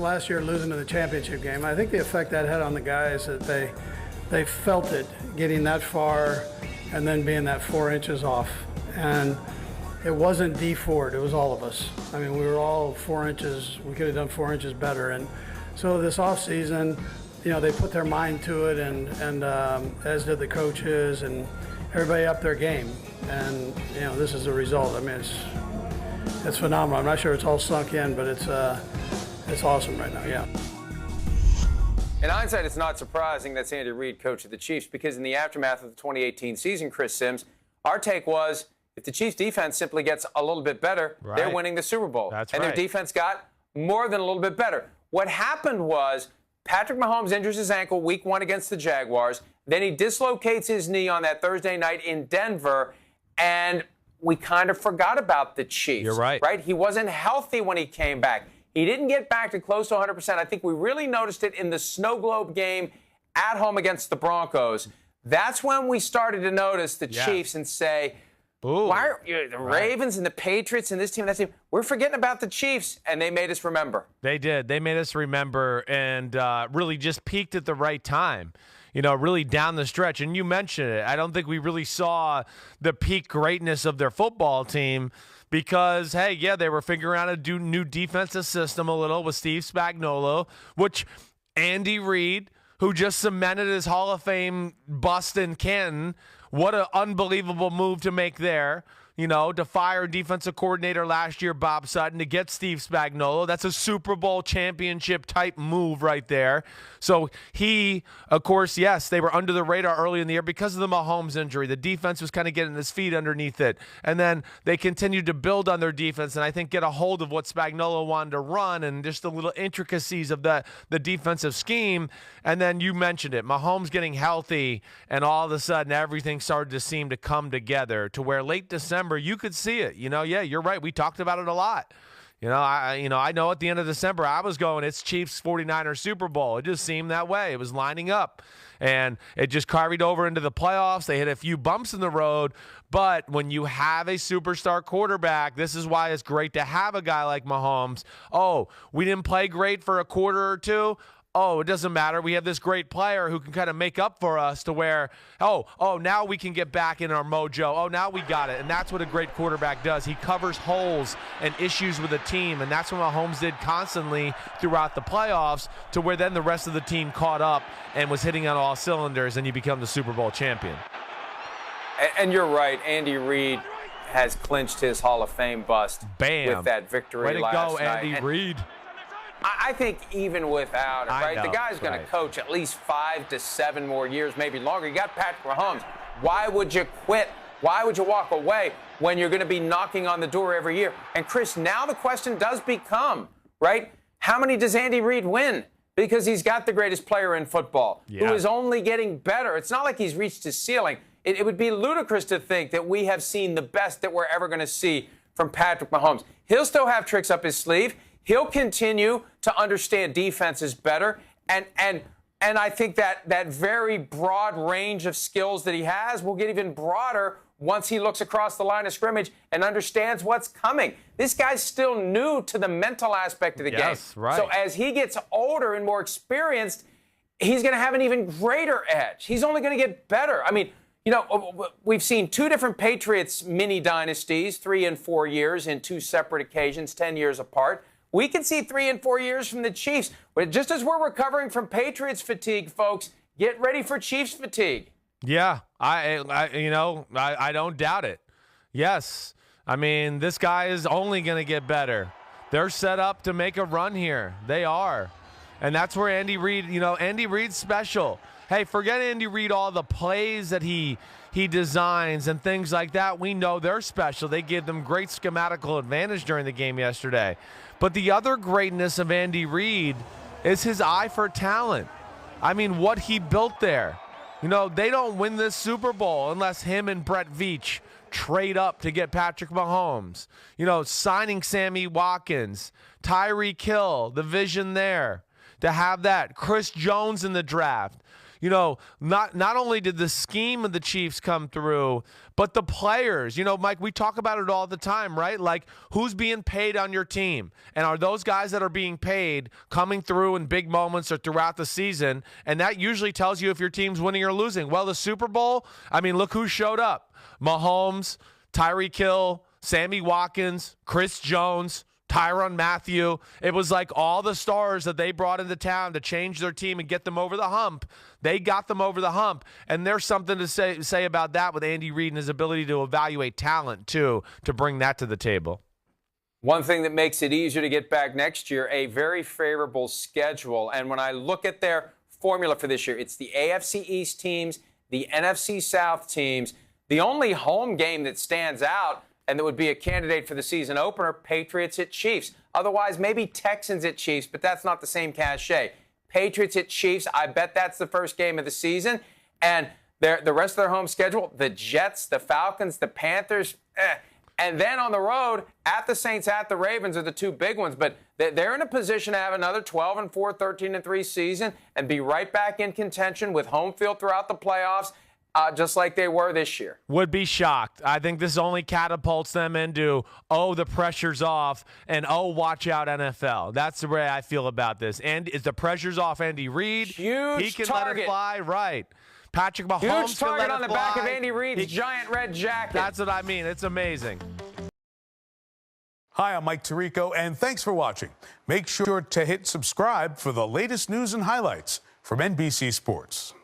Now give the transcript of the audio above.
Last year, losing to the championship game, I think the effect that had on the guys that they felt it getting that far and then being that 4 inches off. And it wasn't D Ford, it was all of us. I mean, we were all 4 inches, we could have done 4 inches better. And so this off season, they put their mind to it, and as did the coaches, and everybody upped their game. And, this is the result. I mean, it's phenomenal. I'm not sure it's all sunk in, but it's awesome right now, yeah. In hindsight, it's not surprising that's Andy Reid, coach of the Chiefs, because in the aftermath of the 2018 season, Chris Simms, our take was if the Chiefs' defense simply gets a little bit better, they're winning the Super Bowl. That's and right. Their defense got more than a little bit better. What happened was Patrick Mahomes injures his ankle week 1 against the Jaguars. Then he dislocates his knee on that Thursday night in Denver, and we kind of forgot about the Chiefs. You're right. Right? He wasn't healthy when he came back. He didn't get back to close to 100%. I think we really noticed it in the Snow Globe game at home against the Broncos. That's when we started to notice the Chiefs and say, why are the Ravens and the Patriots and this team and that team, we're forgetting about the Chiefs, and they made us remember. They did. They made us remember and really just peaked at the right time. Really down the stretch. And you mentioned it. I don't think we really saw the peak greatness of their football team because, hey, yeah, they were figuring out a new defensive system a little with Steve Spagnuolo, which Andy Reid, who just cemented his Hall of Fame bust in Canton, what an unbelievable move to make there. To fire defensive coordinator last year, Bob Sutton, to get Steve Spagnuolo. That's a Super Bowl championship type move right there. So he, of course, yes, they were under the radar early in the year because of the Mahomes injury. The defense was kind of getting his feet underneath it. And then they continued to build on their defense and I think get a hold of what Spagnuolo wanted to run and just the little intricacies of the defensive scheme. And then you mentioned it, Mahomes getting healthy, and all of a sudden everything started to seem to come together to where late December, you could see it. Yeah, you're right. We talked about it a lot. I know at the end of December, I was going, it's Chiefs 49ers Super Bowl. It just seemed that way. It was lining up. And it just carried over into the playoffs. They hit a few bumps in the road. But when you have a superstar quarterback, this is why it's great to have a guy like Mahomes. Oh, we didn't play great for a quarter or two. Oh, it doesn't matter. We have this great player who can kind of make up for us to where, now we can get back in our mojo. Oh, now we got it. And that's what a great quarterback does. He covers holes and issues with a team, and that's what Mahomes did constantly throughout the playoffs to where then the rest of the team caught up and was hitting on all cylinders, and you become the Super Bowl champion. And you're right. Andy Reid has clinched his Hall of Fame bust with that victory last night. Way to go, Andy Reid. I think even without it, right? The guy's going to right. coach at least 5 to 7 more years, maybe longer. You got Patrick Mahomes. Why would you quit? Why would you walk away when you're going to be knocking on the door every year? And Chris, now the question does become, right? How many does Andy Reid win? Because he's got the greatest player in football, who is only getting better. It's not like he's reached his ceiling. It would be ludicrous to think that we have seen the best that we're ever going to see from Patrick Mahomes. He'll still have tricks up his sleeve. He'll continue to understand defenses better. And I think that very broad range of skills that he has will get even broader once he looks across the line of scrimmage and understands what's coming. This guy's still new to the mental aspect of the game. Right. So as he gets older and more experienced, he's going to have an even greater edge. He's only going to get better. I mean, we've seen 2 different Patriots mini dynasties, 3 and 4 years in 2 separate occasions, 10 years apart. We can see 3 and 4 years from the Chiefs. But just as we're recovering from Patriots fatigue, folks, get ready for Chiefs fatigue. Yeah, I don't doubt it. Yes. I mean, this guy is only going to get better. They're set up to make a run here. They are. And that's where Andy Reid, Andy Reid's special. Hey, forget Andy Reid, all the plays that he designs and things like that. We know they're special. They give them great schematical advantage during the game yesterday. But the other greatness of Andy Reid is his eye for talent. I mean, what he built there. They don't win this Super Bowl unless him and Brett Veach trade up to get Patrick Mahomes. Signing Sammy Watkins, Tyreek Hill, the vision there. To have that. Chris Jones in the draft. you know, not only did the scheme of the Chiefs come through, but the players. You know, Mike, we talk about it all the time, right? Like, who's being paid on your team? And are those guys that are being paid coming through in big moments or throughout the season? And that usually tells you if your team's winning or losing. Well, the Super Bowl, I mean, look who showed up. Mahomes, Tyreek Hill, Sammy Watkins, Chris Jones, Tyrann Mathieu. It was like all the stars that they brought into town to change their team and get them over the hump. They got them over the hump. And there's something to say about that with Andy Reid and his ability to evaluate talent, too, to bring that to the table. One thing that makes it easier to get back next year, a very favorable schedule. And when I look at their formula for this year, it's the AFC East teams, the NFC South teams. The only home game that stands out and that would be a candidate for the season opener, Patriots at Chiefs. Otherwise, maybe Texans at Chiefs, but that's not the same cachet. Patriots at Chiefs, I bet that's the first game of the season. And the rest of their home schedule, the Jets, the Falcons, the Panthers, And then on the road, at the Saints, at the Ravens are the two big ones. But they're in a position to have another 12-4, 13-3 season and be right back in contention with home field throughout the playoffs. Just like they were this year. Would be shocked. I think this only catapults them into, oh, the pressure's off, and oh, watch out, NFL. That's the way I feel about this. And is the pressure's off Andy Reid? Huge He can target. let it fly, right. Patrick Mahomes Huge target can let on it the back fly. of Andy Reid's giant red jacket. That's what I mean. It's amazing. Hi, I'm Mike Tirico, and thanks for watching. Make sure to hit subscribe for the latest news and highlights from NBC Sports.